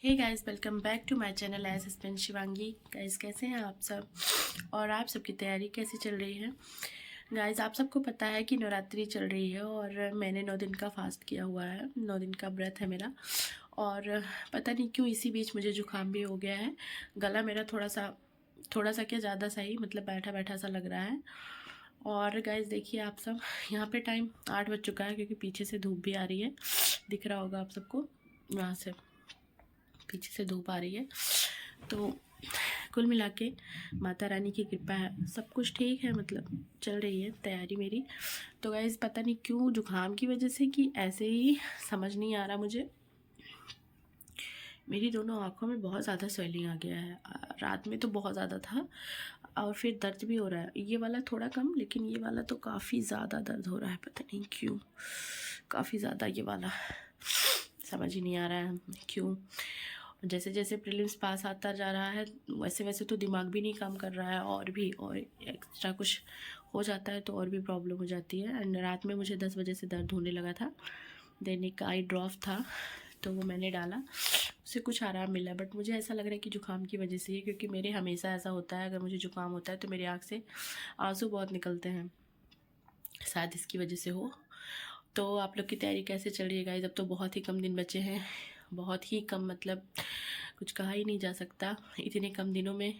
Hey guys, welcome back to my channel as husband Shivangi. Guys, कैसे हैं आप सब और आप सबकी तैयारी कैसी चल रही है। गाइस, आप सबको पता है कि नवरात्रि चल रही है और मैंने 9 दिन का फास्ट किया हुआ है। 9 दिन का व्रत है मेरा। और पता नहीं क्यों इसी बीच मुझे जुकाम भी हो गया है। गला मेरा थोड़ा सा क्या ज़्यादा सही, मतलब बैठा बैठा सा लग रहा है। और गाइस देखिए, आप सब यहाँ पे टाइम 8 बज चुका है क्योंकि पीछे से धूप भी आ रही है। दिख रहा होगा आप सबको, वहाँ से पीछे से धूप आ रही है। तो कुल मिला के माता रानी की कृपा है, सब कुछ ठीक है, मतलब चल रही है तैयारी मेरी। तो गाइस, पता नहीं क्यों जुकाम की वजह से कि ऐसे ही समझ नहीं आ रहा मुझे, मेरी दोनों आँखों में बहुत ज़्यादा स्वेलिंग आ गया है। रात में तो बहुत ज़्यादा था और फिर दर्द भी हो रहा है। ये वाला थोड़ा कम, लेकिन ये वाला तो काफ़ी ज़्यादा दर्द हो रहा है, पता नहीं क्यों, काफ़ी ज़्यादा ये वाला, समझ ही नहीं आ रहा है क्यों। जैसे जैसे प्रीलिम्स पास आता जा रहा है वैसे वैसे तो दिमाग भी नहीं काम कर रहा है, और एक्स्ट्रा कुछ हो जाता है तो और भी प्रॉब्लम हो जाती है। एंड रात में मुझे 10 बजे से दर्द होने लगा था। दैनिक आई ड्रॉप था तो वो मैंने डाला, उससे कुछ आराम मिला। बट मुझे ऐसा लग रहा है कि जुकाम की वजह से ही, क्योंकि मेरे हमेशा ऐसा होता है, अगर मुझे जुकाम होता है तो मेरी आँख से आंसू बहुत निकलते हैं, शायद इसकी वजह से हो। तो आप लोग की तैयारी कैसे चल रही है गाइस? अब तो बहुत ही कम दिन बचे हैं, बहुत ही कम, मतलब कुछ कहा ही नहीं जा सकता। इतने कम दिनों में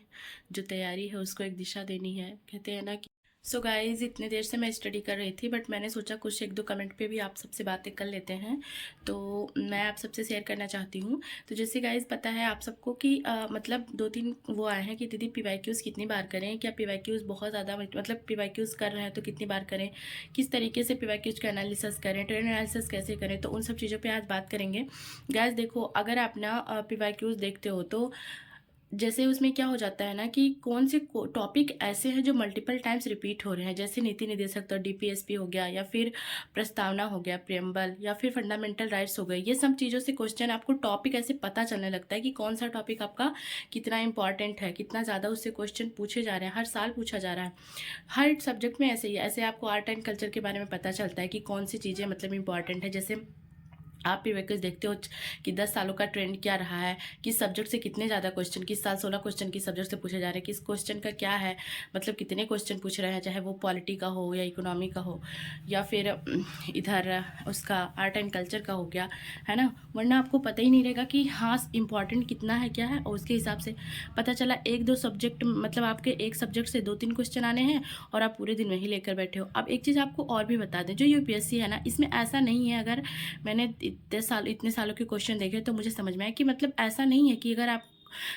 जो तैयारी है उसको एक दिशा देनी है, कहते हैं ना कि। सो गाइज़, इतने देर से मैं स्टडी कर रही थी, बट मैंने सोचा कुछ एक दो कमेंट पे भी आप सबसे बातें कर लेते हैं, तो मैं आप सबसे शेयर करना चाहती हूँ। तो जैसे गाइज़ पता है आप सबको कि मतलब 2-3 वो आए हैं कि दीदी पीवाईक्यूज़ कितनी बार करें, क्या पीवाईक्यूज़ बहुत ज़्यादा, मतलब पीवाईक्यूज़ कर रहे हैं तो कितनी बार करें, किस तरीके से पीवाईक्यूज़ का एनालिसिस करें, ट्रेंड एनालिसिस कैसे करें, तो उन सब चीज़ों पर आज बात करेंगे। गाइज़ देखो, अगर आप ना पीवाईक्यूज़ देखते हो तो जैसे उसमें क्या हो जाता है ना कि कौन से टॉपिक ऐसे हैं जो मल्टीपल टाइम्स रिपीट हो रहे हैं, जैसे नीति निर्देशक तो डीपीएसपी हो गया, या फिर प्रस्तावना हो गया, प्रियम्बल, या फिर फंडामेंटल राइट्स हो गए। ये सब चीज़ों से क्वेश्चन आपको टॉपिक ऐसे पता चलने लगता है कि कौन सा टॉपिक आपका कितना इंपॉर्टेंट है, कितना ज़्यादा उससे क्वेश्चन पूछे जा रहे हैं, हर साल पूछा जा रहा है। हर सब्जेक्ट में ऐसे ही, ऐसे आपको आर्ट एंड कल्चर के बारे में पता चलता है कि कौन सी चीज़ें मतलब इंपॉर्टेंट है। जैसे आप पीवाईक्यूज देखते हो कि 10 सालों का ट्रेंड क्या रहा है, किस सब्जेक्ट से कितने ज़्यादा क्वेश्चन, किस साल 16 क्वेश्चन किस सब्जेक्ट से पूछे जा रहे हैं, किस क्वेश्चन का क्या है, मतलब कितने क्वेश्चन पूछ रहे हैं, चाहे वो पॉलिटी का हो या इकोनॉमी का हो, या फिर इधर उसका आर्ट एंड कल्चर का हो गया, है ना। वरना आपको पता ही नहीं रहेगा कि हाँ इंपॉर्टेंट कितना है, क्या है, और उसके हिसाब से पता चला 1-2 सब्जेक्ट, मतलब आपके एक सब्जेक्ट से 2-3 क्वेश्चन आने हैं और आप पूरे दिन वही लेकर बैठे हो। अब एक चीज़ आपको और भी बता दें, जो यूपीएससी है ना, इसमें ऐसा नहीं है, अगर मैंने इतने सालों के क्वेश्चन देखे तो मुझे समझ में आया कि मतलब ऐसा नहीं है कि अगर आप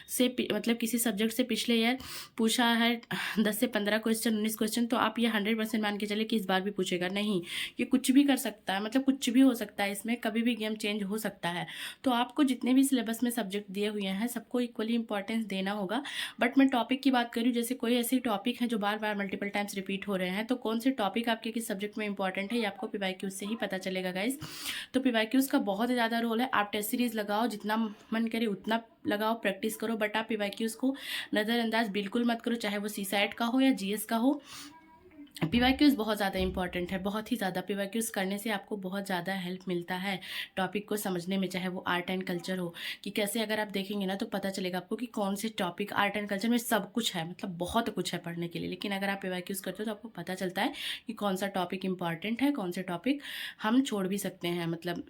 से मतलब किसी सब्जेक्ट से पिछले ईयर पूछा है 10 से 15 क्वेश्चन, 19 क्वेश्चन, तो आप ये 100% मान के चले कि इस बार भी पूछेगा नहीं। ये कुछ भी कर सकता है, मतलब कुछ भी हो सकता है, इसमें कभी भी गेम चेंज हो सकता है। तो आपको जितने भी सिलेबस में सब्जेक्ट दिए हुए हैं सबको इक्वली इंपॉर्टेंस देना होगा। बट मैं टॉपिक की बात करूँ, जैसे कोई ऐसे टॉपिक है जो बार बार मल्टीपल टाइम्स रिपीट हो रहे हैं, तो कौन से टॉपिक आपके किस सब्जेक्ट में इंपॉर्टेंट है ये आपको पीवाईक्यूज से ही पता चलेगा गाइज। तो पीवाईक्यूज का बहुत ज़्यादा रोल है। आप टेस्ट सीरीज लगाओ, जितना मन करे उतना लगाओ, प्रैक्टिस करो, बट आप पीवाईक्यूज को नज़रअंदाज बिल्कुल मत करो, चाहे वो सीसैट का हो या जीएस का हो। पीवाईक्यूज बहुत ज़्यादा इंपॉर्टेंट है, बहुत ही ज़्यादा। पीवाईक्यूज करने से आपको बहुत ज़्यादा हेल्प मिलता है टॉपिक को समझने में, चाहे वो आर्ट एंड कल्चर हो, कि कैसे अगर आप देखेंगे ना तो पता चलेगा आपको कि कौन से टॉपिक, आर्ट एंड कल्चर में सब कुछ है, मतलब बहुत कुछ है पढ़ने के लिए, लेकिन अगर आप पीवाईक्यूज करते हो तो आपको पता चलता है कि कौन सा टॉपिक इंपॉर्टेंट है, कौन से टॉपिक हम छोड़ भी सकते हैं, मतलब।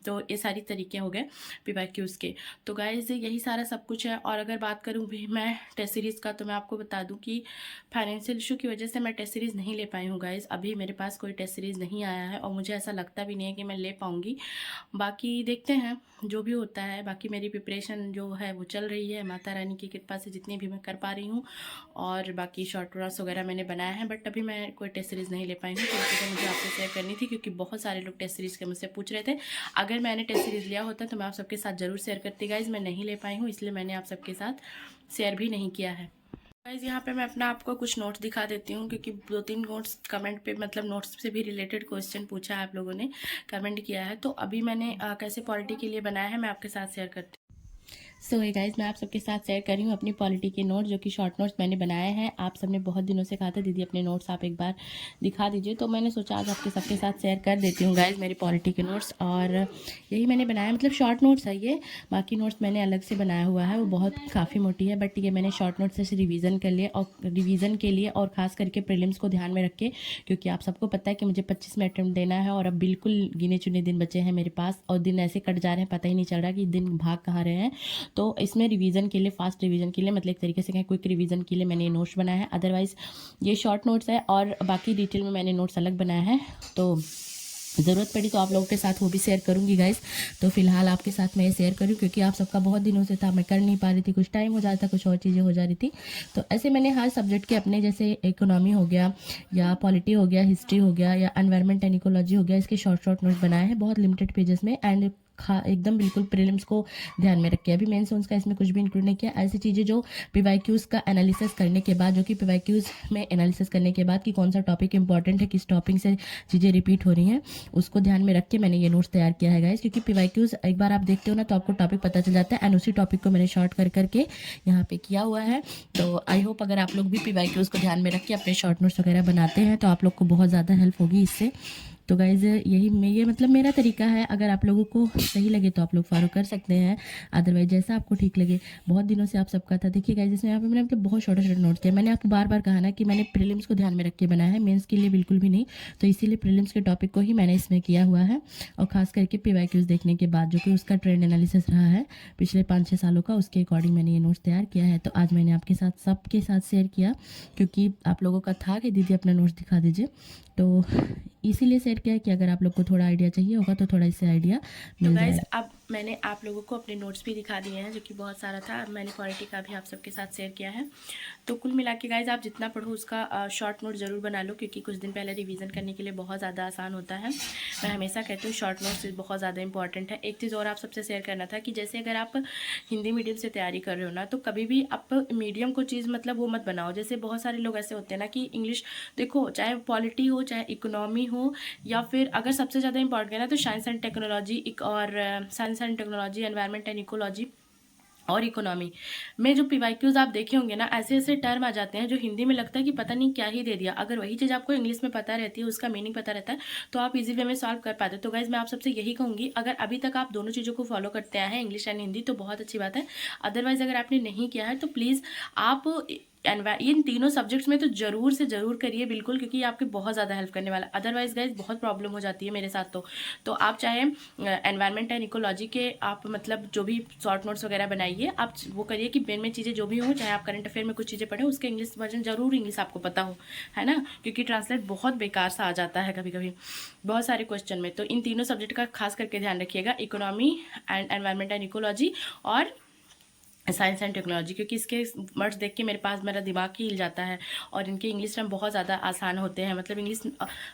तो ये सारी तरीके हो गए पीवाईक्यूज के। तो गाइज यही सारा सब कुछ है। और अगर बात करूँ भी मैं टेस्ट सीरीज़ का, तो मैं आपको बता दूँ कि फाइनेंशियल इशू की वजह से मैं टेस्ट सीरीज़ नहीं ले पाई हूँ गाइज़। अभी मेरे पास कोई टेस्ट सीरीज़ नहीं आया है और मुझे ऐसा लगता भी नहीं है कि मैं ले पाऊँगी। बाकी देखते हैं जो भी होता है। बाकी मेरी प्रिपरेशन जो है वो चल रही है माता रानी की कृपा से, जितनी भी मैं कर पा रही हूँ। और बाकी शॉर्ट नोट्स वगैरह मैंने बनाया है, बट अभी मैं कोई टेस्ट सीरीज़ नहीं ले पाई हूँ, क्योंकि मुझे आपसे शेयर करनी थी, क्योंकि बहुत सारे लोग टेस्ट सीरीज़ के मुझसे पूछ रहे थे। अगर मैंने टेस्ट सीरीज़ लिया होता तो मैं आप सबके साथ ज़रूर शेयर करती गाइज़। मैं नहीं ले पाई हूँ, इसलिए मैंने आप सबके साथ शेयर भी नहीं किया है गाइज। यहाँ पे मैं अपना आपको कुछ नोट्स दिखा देती हूँ, क्योंकि 2-3 नोट्स कमेंट पे, मतलब नोट्स से भी रिलेटेड क्वेश्चन पूछा है, आप लोगों ने कमेंट किया है। तो अभी मैंने कैसे पॉलिटी के लिए बनाया है मैं आपके साथ शेयर करती हूँ। सो ये गाइज मैं आप सबके साथ शेयर कर रही हूँ अपनी पॉलिटी के नोट, जो कि शॉर्ट नोट्स मैंने बनाए हैं। आप सबने बहुत दिनों से कहा था दीदी अपने नोट्स आप एक बार दिखा दीजिए, तो मैंने सोचा आज आपके सबके साथ शेयर कर देती हूँ गाइज मेरी पॉलिटी के नोट्स। और यही मैंने बनाया, मतलब शॉर्ट नोट्स है ये, बाकी नोट्स मैंने अलग से बनाया हुआ है, वो बहुत काफ़ी मोटी है, बट ये मैंने शॉर्ट नोट्स से रिवीजन कर लिया, और रिवीजन के लिए और ख़ास करके प्रीलिम्स को ध्यान में रख के, क्योंकि आप सबको पता है कि मुझे 25 में अटैम्प्ट देना है और अब बिल्कुल गिने चुने दिन बचे हैं मेरे पास, और दिन ऐसे कट जा रहे हैं पता ही नहीं चल रहा कि दिन भाग कहाँ रहे हैं। तो इसमें रिवीजन के लिए, फास्ट रिवीजन के लिए, मतलब एक तरीके से कहें क्विक रिवीजन के लिए मैंने ये नोट्स बनाया है। अदरवाइज़ ये शॉर्ट नोट्स है और बाकी डिटेल में मैंने नोट्स अलग बनाया है, तो ज़रूरत पड़ी तो आप लोगों के साथ वो भी शेयर करूंगी गाइस। तो फिलहाल आपके साथ मैं ये शेयर करूँ क्योंकि आप सबका बहुत दिनों से था, मैं कर नहीं पा रही थी, कुछ टाइम हो जाता, कुछ और चीज़ें हो जा रही थी। तो ऐसे मैंने हर सब्जेक्ट के अपने, जैसे इकोनॉमी हो गया या पॉलिटी हो गया, हिस्ट्री हो गया या एनवायरमेंट एंड इकोलॉजी हो गया, इसके शॉर्ट शॉर्ट नोट्स बनाए हैं बहुत लिमिटेड पेजेस में, एंड एकदम बिल्कुल प्रीलिम्स को ध्यान में रख के। अभी मेंस का इसमें कुछ भी इंक्लूड नहीं किया। ऐसी चीज़ें जो पीवाईक्यूज़ का एनालिसिस करने के बाद, जो कि पीवाईक्यूज़ में एनालिसिस करने के बाद कि कौन सा टॉपिक इंपॉर्टेंट है, किस टॉपिक से चीज़ें रिपीट हो रही हैं, उसको ध्यान में रख के मैंने ये नोट्स तैयार किया है गाइस। क्योंकि पीवाईक्यूज़ एक बार आप देखते हो ना तो आपको टॉपिक पता चल जाता है, एंड उसी टॉपिक को मैंने शॉर्ट कर करके यहाँ पे किया हुआ है। तो आई होप अगर आप लोग भी पीवाईक्यूज़ को ध्यान में रख के अपने शॉर्ट नोट्स वगैरह बनाते हैं तो आप लोग को बहुत ज़्यादा हेल्प होगी इससे। तो गाइज़ ये मतलब मेरा तरीका है, अगर आप लोगों को सही लगे तो आप लोग फॉलो कर सकते हैं, अदरवाइज जैसा आपको ठीक लगे। बहुत दिनों से आप सबका था, देखिए गाइज़ इसमें यहाँ पे मैंने मतलब बहुत छोटे छोटे नोट्स थे। मैंने आपको बार बार कहा ना कि मैंने प्रीलिम्स को ध्यान में रख के बनाया है, मेंस के लिए बिल्कुल भी नहीं। तो इसीलिए प्रीलिम्स के टॉपिक को ही मैंने इसमें किया हुआ है, और ख़ास करके पीवाईक्यूज़ देखने के बाद, जो कि उसका ट्रेंड एनालिसिस रहा है पिछले 5-6 सालों का, उसके अकॉर्डिंग मैंने ये नोट्स तैयार किया है। तो आज मैंने आपके साथ सबके साथ शेयर किया, क्योंकि आप लोगों का था कि दीदी अपना नोट्स दिखा दीजिए, तो इसीलिए शेयर किया कि अगर आप लोग को थोड़ा आइडिया चाहिए होगा तो थोड़ा इससे आइडिया मिल जाएगा। अब मैंने आप लोगों को अपने नोट्स भी दिखा दिए हैं, जो कि बहुत सारा था। अब मैंने पॉलिटी का भी आप सबके साथ शेयर किया है। तो कुल मिला के गाइज आप जितना पढ़ो उसका शॉर्ट नोट ज़रूर बना लो, क्योंकि कुछ दिन पहले रिवीजन करने के लिए बहुत ज़्यादा आसान होता है। मैं हमेशा कहती हूँ शॉर्ट नोट्स बहुत ज़्यादा इंपॉर्टेंट है। एक चीज़ और आप सबसे शेयर करना था कि जैसे अगर आप हिंदी मीडियम से तैयारी कर रहे हो ना, तो कभी भी आप मीडियम को चीज़ मतलब वो मत बनाओ। जैसे बहुत सारे लोग ऐसे होते हैं ना कि इंग्लिश, देखो चाहे पॉलिटी हो चाहे इकोनॉमी हो, या फिर अगर सबसे ज़्यादा इंपॉर्टेंट है ना तो साइंस एंड टेक्नोलॉजी, और science and technology, environment and ecology और इकोनॉमी में जो पीवाईक्यूज़ आप देखे होंगे ना, ऐसे ऐसे टर्म आ जाते हैं जो हिंदी में लगता है कि पता नहीं क्या ही दे दिया। अगर वही चीज़ आपको इंग्लिश में पता रहती है, उसका मीनिंग पता रहता है, तो आप इजी वे में सॉल्व कर पाते हो। तो गाइज मैं आप सबसे यही कहूँगी, अगर अभी तक आप दोनों चीज़ों को फॉलो करते आए हैं, इंग्लिश एंड हिंदी, तो बहुत अच्छी बात है। अदरवाइज़ अगर आपने नहीं किया है तो प्लीज़ आप इन तीनों सब्जेक्ट्स में तो ज़रूर से ज़रूर करिए बिल्कुल, क्योंकि ये आपकी बहुत ज़्यादा हेल्प करने वाला है। अदरवाइज़ गाइज बहुत प्रॉब्लम हो जाती है मेरे साथ। तो आप चाहे एनवायरमेंट एंड इकोलॉजी के आप मतलब जो भी शॉर्ट नोट्स वगैरह बनाइए, आप वो करिए कि मेन में चीज़ें जो भी हों, चाहे आप करंट अफेयर में कुछ चीज़ें पढ़ें, उसके इंग्लिश वर्जन ज़रूर इंग्लिश आपको पता हो, है ना, क्योंकि ट्रांसलेट बहुत बेकार सा आ जाता है कभी कभी बहुत सारे क्वेश्चन में। तो इन तीनों सब्जेक्ट का खास करके ध्यान रखिएगा, economy and environment and ecology और साइंस एंड टेक्नोलॉजी, क्योंकि इसके वर्ड्स देख के मेरा दिमाग ही हिल जाता है। और इनके इंग्लिश टर्म बहुत ज़्यादा आसान होते हैं, मतलब इंग्लिश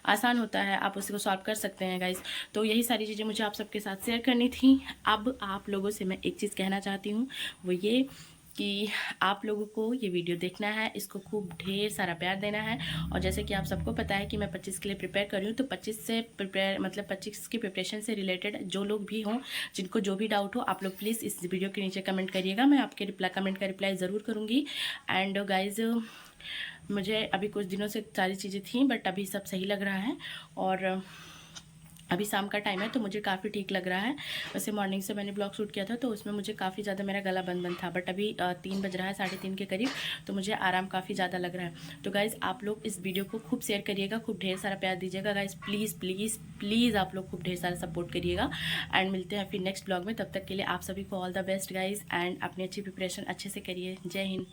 आसान होता है, आप उसको सॉल्व कर सकते हैं गाइस। तो यही सारी चीज़ें मुझे आप सबके साथ शेयर करनी थी। अब आप लोगों से मैं एक चीज़ कहना चाहती हूँ, वो ये कि आप लोगों को ये वीडियो देखना है, इसको खूब ढेर सारा प्यार देना है। और जैसे कि आप सबको पता है कि मैं 25 के लिए प्रिपेयर कर रही हूँ, तो 25 से प्रिपेयर मतलब 25 की प्रिपरेशन से रिलेटेड जो लोग भी हों, जिनको जो भी डाउट हो, आप लोग प्लीज़ इस वीडियो के नीचे कमेंट करिएगा, मैं आपके कमेंट का रिप्लाई ज़रूर करूँगी। एंड गाइज मुझे अभी कुछ दिनों से सारी चीज़ें थी, बट अभी सब सही लग रहा है, और अभी शाम का टाइम है तो मुझे काफ़ी ठीक लग रहा है। वैसे मॉर्निंग से मैंने ब्लॉग शूट किया था तो उसमें मुझे काफ़ी ज़्यादा मेरा गला बंद बंद था, बट अभी 3 बज रहा है, 3:30 के करीब, तो मुझे आराम काफ़ी ज़्यादा लग रहा है। तो गाइज़ आप लोग इस वीडियो को खूब शेयर करिएगा, खूब ढेर सारा प्यार दीजिएगा गाइज़, प्लीज़ प्लीज़ प्लीज़ आप लोग खूब ढेर सारा सपोर्ट करिएगा। एंड मिलते हैं फिर नेक्स्ट ब्लॉग में, तब तक के लिए आप सभी को all the best guys, and अपनी अच्छी प्रिपरेशन अच्छे से करिए। जय हिंद।